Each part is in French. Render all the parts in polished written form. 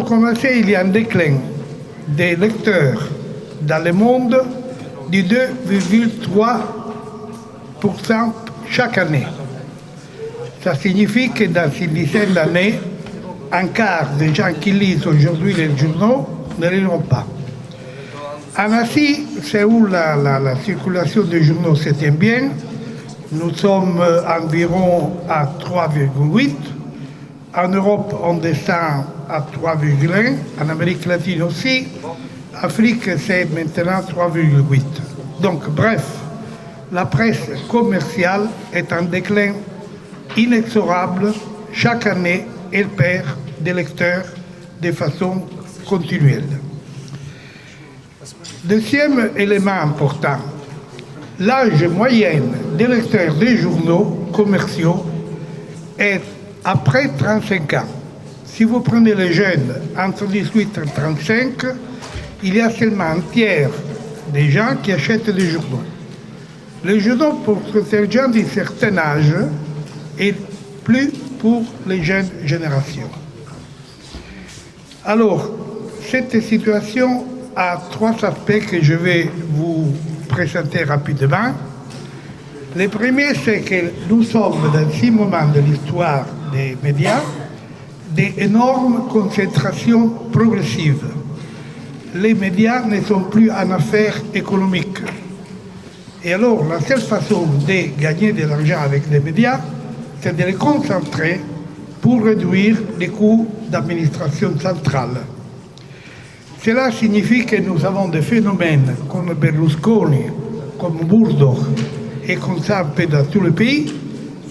commencer, il y a un déclin des lecteurs dans le monde de 2,3% chaque année. Ça signifie que dans une dizaine d'années, un quart des gens qui lisent aujourd'hui les journaux ne les liront pas. En Asie, c'est où la circulation des journaux se tient bien. Nous sommes environ à 3,8. En Europe, on descend à 3,1. En Amérique latine aussi. Afrique, c'est maintenant 3,8. Donc, bref, la presse commerciale est en déclin inexorable. Chaque année, elle perd des lecteurs de façon continuelle. Deuxième élément important, l'âge moyen des lecteurs des journaux commerciaux est après 35 ans. Si vous prenez les jeunes entre 18 et 35, il y a seulement un tiers des gens qui achètent des journaux. Les journaux pour ces gens d'un certain âge et plus pour les jeunes générations. Alors, cette situation a trois aspects que je vais vous présenter rapidement. Le premier, c'est que nous sommes dans ce moment de l'histoire des médias d'énormes concentrations progressives. Les médias ne sont plus en affaires économiques. Et alors, la seule façon de gagner de l'argent avec les médias, c'est de les concentrer pour réduire les coûts d'administration centrale. Cela signifie que nous avons des phénomènes comme Berlusconi, comme Murdoch et comme ça un peu dans tout le pays,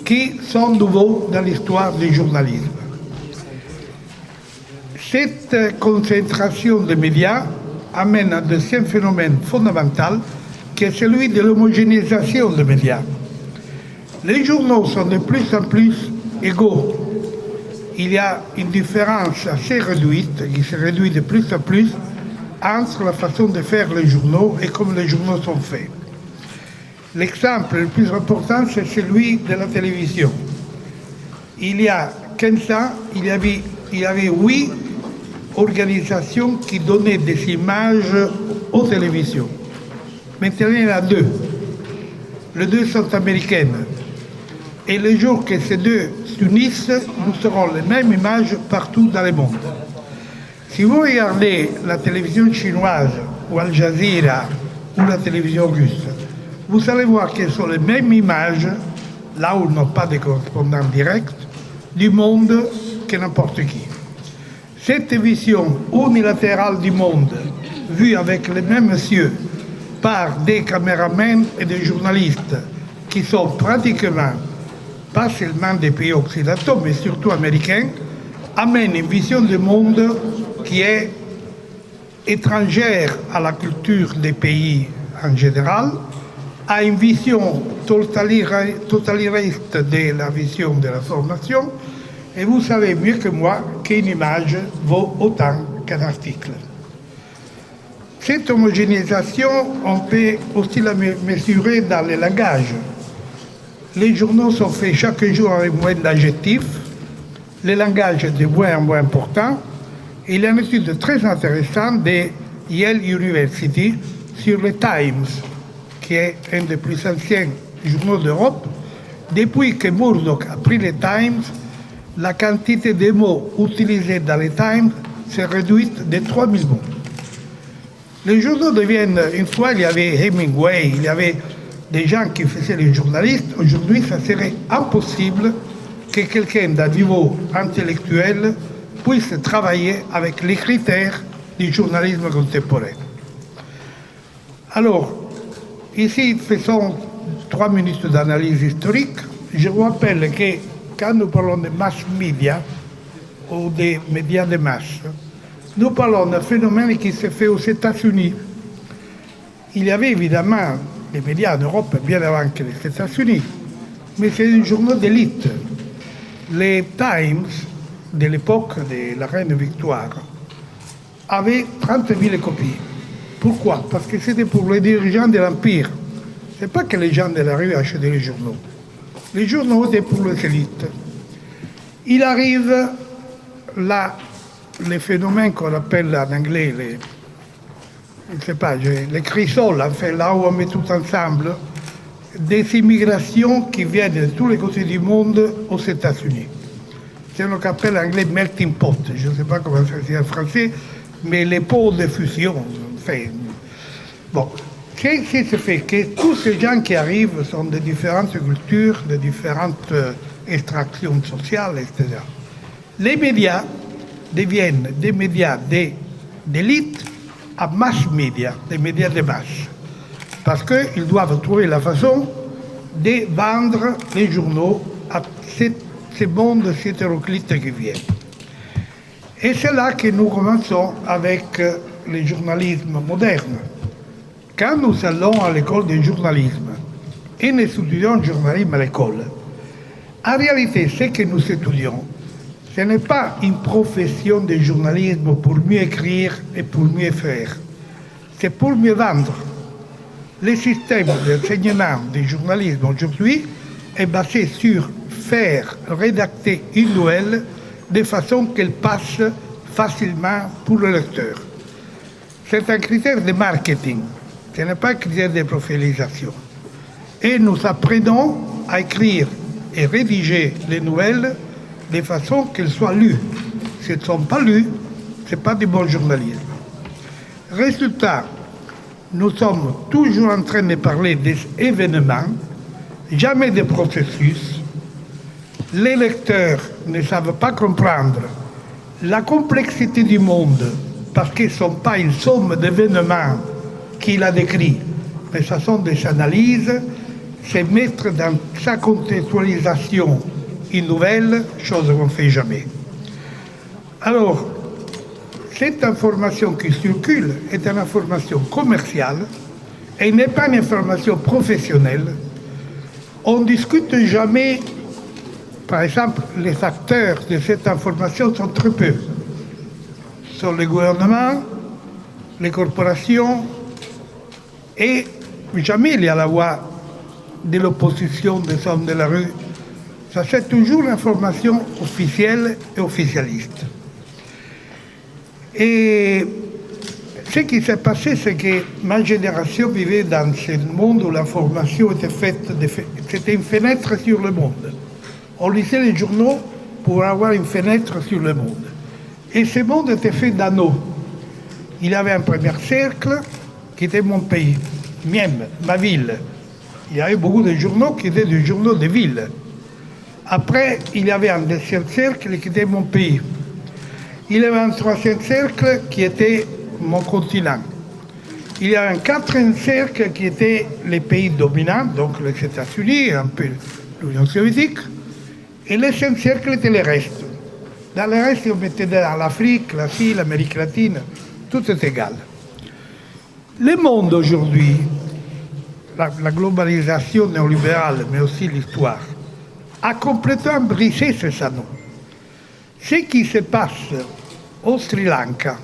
qui sont nouveaux dans l'histoire du journalisme. Cette concentration des médias amène un deuxième phénomène fondamental qui est celui de l'homogénéisation des médias. Les journaux sont de plus en plus égaux. Il y a une différence assez réduite, qui se réduit de plus en plus, entre la façon de faire les journaux et comment les journaux sont faits. L'exemple le plus important, c'est celui de la télévision. Il y a 15 ans, il y avait 8 organisations qui donnaient des images aux télévisions. Maintenant, il y en a 2. Les 2 sont américaines. Et le jour que ces 2 s'unissent, nous aurons les mêmes images partout dans le monde. Si vous regardez la télévision chinoise ou Al Jazeera ou la télévision russe, vous allez voir qu'elles sont les mêmes images, là où ils n'ont pas de correspondants directs, du monde que n'importe qui. Cette vision unilatérale du monde, vue avec les mêmes yeux par des caméramans et des journalistes qui sont pratiquement pas seulement des pays occidentaux, mais surtout américains, amène une vision du monde qui est étrangère à la culture des pays en général, à une vision totalitariste de la vision de la formation, et vous savez mieux que moi qu'une image vaut autant qu'un article. Cette homogénéisation, on peut aussi la mesurer dans le langage. Les journaux sont faits chaque jour avec moins d'adjectifs. Le langage est de moins en moins important. Il y a une étude très intéressante de Yale University sur le Times, qui est un des plus anciens journaux d'Europe. Depuis que Murdoch a pris le Times, la quantité de mots utilisés dans le Times s'est réduite de 3000 mots. Les journaux deviennent, une fois il y avait Hemingway, il y avait des gens qui faisaient les journalistes. Aujourd'hui, ça serait impossible que quelqu'un d'un niveau intellectuel puisse travailler avec les critères du journalisme contemporain. Alors, ici, faisons 3 minutes d'analyse historique. Je vous rappelle que quand nous parlons de mass media ou des médias de masse, nous parlons d'un phénomène qui s'est fait aux États-Unis. Il y avait évidemment des médias en Europe bien avant que les États-Unis, mais c'est un journal d'élite. Les Times, de l'époque de la reine Victoire, avaient 30 000 copies. Pourquoi? Parce que c'était pour les dirigeants de l'Empire. Ce n'est pas que les gens de la rue achetaient les journaux. Les journaux étaient pour les élites. Il arrive la les phénomènes qu'on appelle en anglais je ne sais pas, les chrysoles, enfin là où on met tout ensemble, des immigrations qui viennent de tous les côtés du monde aux États-Unis. C'est ce qu'on appelle en anglais melting pot, je ne sais pas comment ça se dit en français, mais les pots de fusion. Enfin, bon, qu'est-ce qui se fait que tous ces gens qui arrivent sont de différentes cultures, de différentes extractions sociales, etc. Les médias deviennent des médias d'élite à mass média, des médias de masse. Parce qu'ils doivent trouver la façon de vendre les journaux à ces mondes hétéroclites qui viennent. Et c'est là que nous commençons avec le journalisme moderne. Quand nous allons à l'école de journalisme et nous étudions le journalisme à l'école, en réalité, ce que nous étudions, ce n'est pas une profession de journalisme pour mieux écrire et pour mieux faire. C'est pour mieux vendre. Le système d'enseignement du journalisme aujourd'hui est basé sur faire rédacter une nouvelle de façon qu'elle passe facilement pour le lecteur. C'est un critère de marketing, ce n'est pas un critère de profilisation. Et nous apprenons à écrire et rédiger les nouvelles de façon qu'elles soient lues. Si elles ne sont pas lues, ce n'est pas du bon journalisme. Résultat, nous sommes toujours en train de parler des événements, jamais des processus. Les lecteurs ne savent pas comprendre la complexité du monde parce qu'ils ne sont pas une somme d'événements qu'il a décrits, mais ce sont des analyses, c'est mettre dans sa contextualisation une nouvelle, chose qu'on ne fait jamais. Alors, cette information qui circule est une information commerciale et n'est pas une information professionnelle. On ne discute jamais, par exemple, les acteurs de cette information sont très peu. Ce sont les gouvernements, les corporations, et jamais il y a la voix de l'opposition des hommes de la rue. Ça, c'est toujours l'information officielle et officialiste. Et ce qui s'est passé, c'est que ma génération vivait dans ce monde où l'information était faite, c'était une fenêtre sur le monde. On lisait les journaux pour avoir une fenêtre sur le monde. Et ce monde était fait d'anneaux. Il y avait un premier cercle qui était mon pays, Miemme, ma ville. Il y avait beaucoup de journaux qui étaient des journaux de ville. Après, il y avait un deuxième cercle qui était mon pays. Il y avait un troisième cercle qui était mon continent. Il y avait un quatrième cercle qui était les pays dominants, donc les États-Unis, un peu l'Union soviétique. Et le cinquième cercle était le reste. Dans le reste, on mettait dans l'Afrique, l'Asie, l'Amérique latine, tout est égal. Le monde aujourd'hui, la globalisation néolibérale, mais aussi l'histoire, a complètement brisé ces anneaux. Ce qui se passe au Sri Lanka,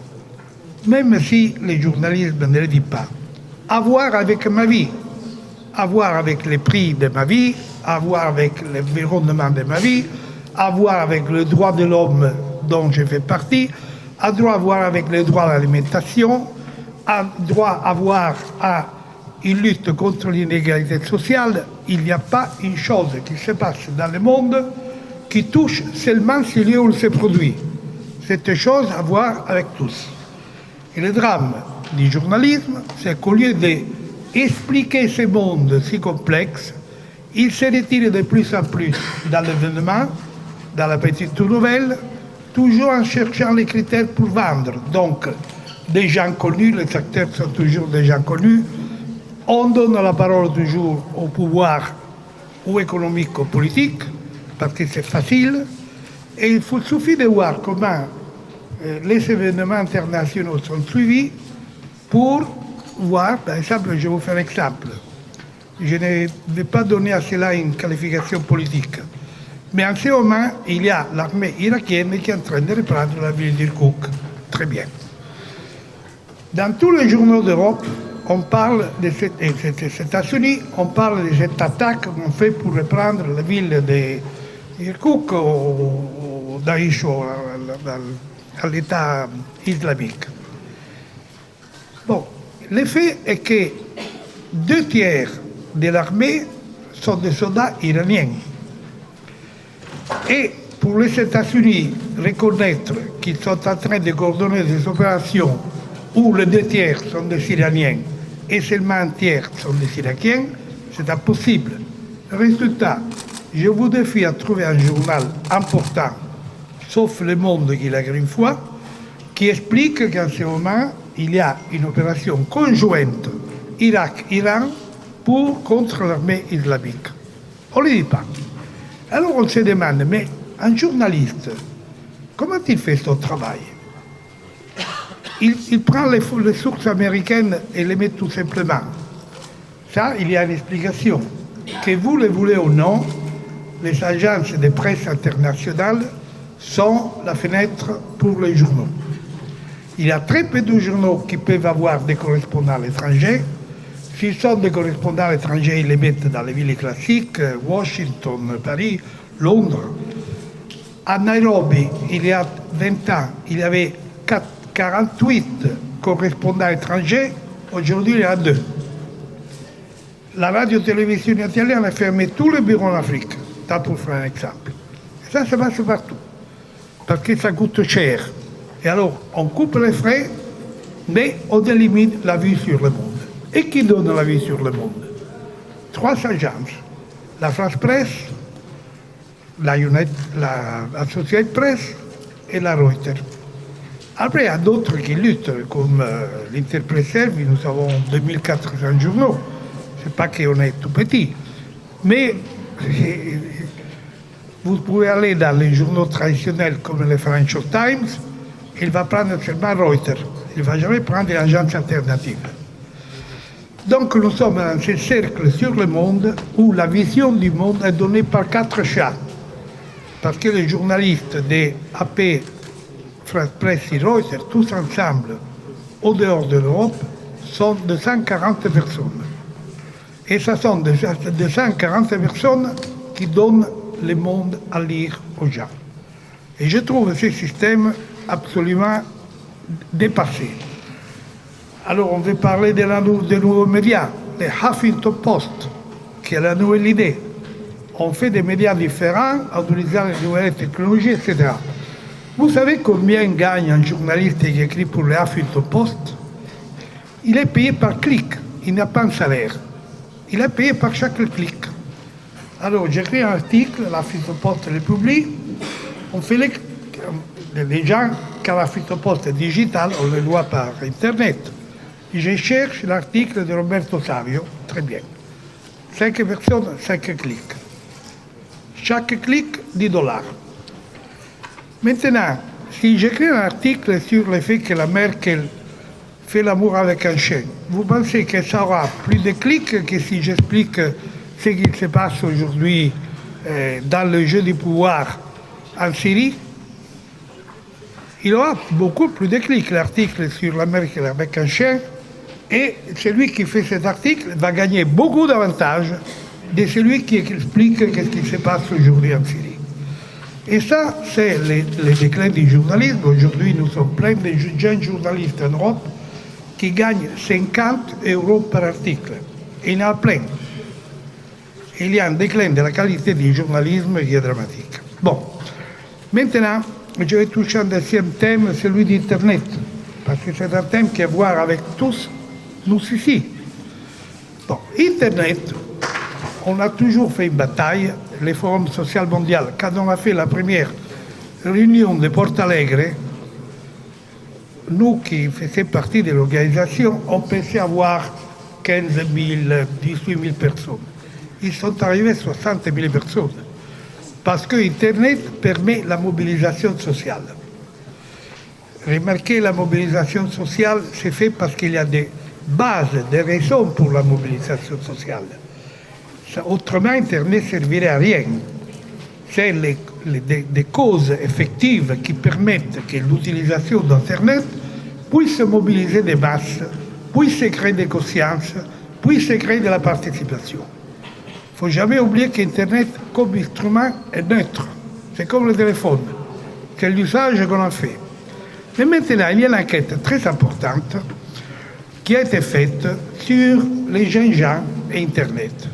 même si le journalisme ne le dit pas, a à voir avec ma vie, à voir avec les prix de ma vie, à voir avec l'environnement de ma vie, à voir avec le droit de l'homme dont je fais partie, à voir avec le droit à l'alimentation, à voir à une lutte contre l'inégalité sociale. Il n'y a pas une chose qui se passe dans le monde qui touche seulement ce lieu où il se produit. C'est une chose à voir avec tous. Et le drame du journalisme, c'est qu'au lieu d'expliquer ce monde si complexe, il se retire de plus en plus dans l'événement, dans la petite nouvelle, toujours en cherchant les critères pour vendre. Donc, des gens connus, les acteurs sont toujours des gens connus. On donne la parole toujours au pouvoir ou économique ou politique, parce que c'est facile. Et il suffit de voir comment les événements internationaux sont suivis pour voir, par exemple, je vais vous faire un exemple. Je ne vais pas donner à cela une qualification politique. Mais en ce moment, il y a l'armée irakienne qui est en train de reprendre la ville d'Irkouk. Très bien. Dans tous les journaux d'Europe, on parle des États-Unis, on parle de cette attaque qu'on fait pour reprendre la ville d'Irkouk ou Daesh à l'État islamique. Bon, le fait est que 2 tiers de l'armée sont des soldats iraniens. Et pour les États-Unis, reconnaître qu'ils sont en train de coordonner des opérations où les 2 tiers sont des Iraniens et seulement un tiers sont des Irakiens, c'est impossible. Résultat, je vous défie à trouver un journal important, sauf Le Monde qui l'a une fois, qui explique qu'en ce moment, il y a une opération conjointe Irak-Iran contre l'armée islamique. On ne le dit pas. Alors on se demande, mais un journaliste, comment il fait son travail? Il prend les sources américaines et les met tout simplement. Ça, il y a une explication. Que vous le voulez ou non, les agences de presse internationales sont la fenêtre pour les journaux. Il y a très peu de journaux qui peuvent avoir des correspondants étrangers. S'ils sont des correspondants étrangers, ils les mettent dans les villes classiques, Washington, Paris, Londres. À Nairobi, il y a 20 ans, il y avait 48 correspondants étrangers. Aujourd'hui, il y en a 2. La radio-télévision italienne a fermé tous les bureaux en Afrique, tant pour faire un exemple. Et ça passe partout, parce que ça coûte cher. Et alors, on coupe les frais, mais on élimine la vue sur le monde. Et qui donne la vue sur le monde? 3 agences. La France Presse, la Associated Press et la Reuters. Après, il y a d'autres qui luttent, comme l'Interpress Service, nous avons 2400 journaux. C'est pas qu'on est tout petit. Mais vous pouvez aller dans les journaux traditionnels comme le Financial Times, il va prendre seulement Reuters. Il ne va jamais prendre une agence alternative. Donc nous sommes dans ce cercle sur le monde où la vision du monde est donnée par 4 chats. Parce que les journalistes de AP, France Presse et Reuters, tous ensemble, au dehors de l'Europe, sont 240 personnes. Et ce sont 240 personnes qui donnent le monde à lire aux gens. Et je trouve ce système absolument dépassé. Alors on veut parler des nouveaux médias, les Huffington Post, qui est la nouvelle idée. On fait des médias différents en utilisant les nouvelles technologies, etc. Vous savez combien gagne un journaliste qui écrit pour le Huffington Post? Il est payé par clic, il n'a pas un salaire. Il est payé par chaque clic. Alors j'écris un article, la Huffington Post le publie, on fait les gens, car la Huffington Post est digitale, on le voit par Internet. Et je cherche l'article de Roberto Savio, très bien. 5 personnes, 5 clics. Chaque clic, $10. Maintenant, si j'écris un article sur le fait que la Merkel fait l'amour avec un chien, vous pensez que ça aura plus de clics que si j'explique ce qui se passe aujourd'hui dans le jeu du pouvoir en Syrie? Il aura beaucoup plus de clics, l'article sur la Merkel avec un chien, et celui qui fait cet article va gagner beaucoup d'avantages de celui qui explique ce qui se passe aujourd'hui en Syrie. Et ça, c'est le déclin du journalisme. Aujourd'hui, nous sommes pleins de jeunes journalistes en Europe qui gagnent 50 € par article. Et il y en a plein. Il y a un déclin de la qualité du journalisme qui est dramatique. Bon, maintenant, je vais toucher un deuxième thème, celui d'Internet, parce que c'est un thème qui a à voir avec tous nous ici. Bon, Internet, on a toujours fait une bataille, le Forum social mondial. Quand on a fait la première réunion de Porto Alegre, nous qui faisions partie de l'organisation, on pensait avoir 15 000, 18 000 personnes. Ils sont arrivés 60 000 personnes. Parce que Internet permet la mobilisation sociale. Remarquez, la mobilisation sociale, c'est fait parce qu'il y a des bases, des raisons pour la mobilisation sociale. Autrement, Internet servirait à rien. C'est des causes effectives qui permettent que l'utilisation d'Internet puisse mobiliser des masses, puisse créer des consciences, puisse créer de la participation. Il ne faut jamais oublier qu'Internet, comme instrument, est neutre. C'est comme le téléphone. C'est l'usage qu'on en fait. Mais maintenant, il y a une enquête très importante qui a été faite sur les jeunes gens et Internet.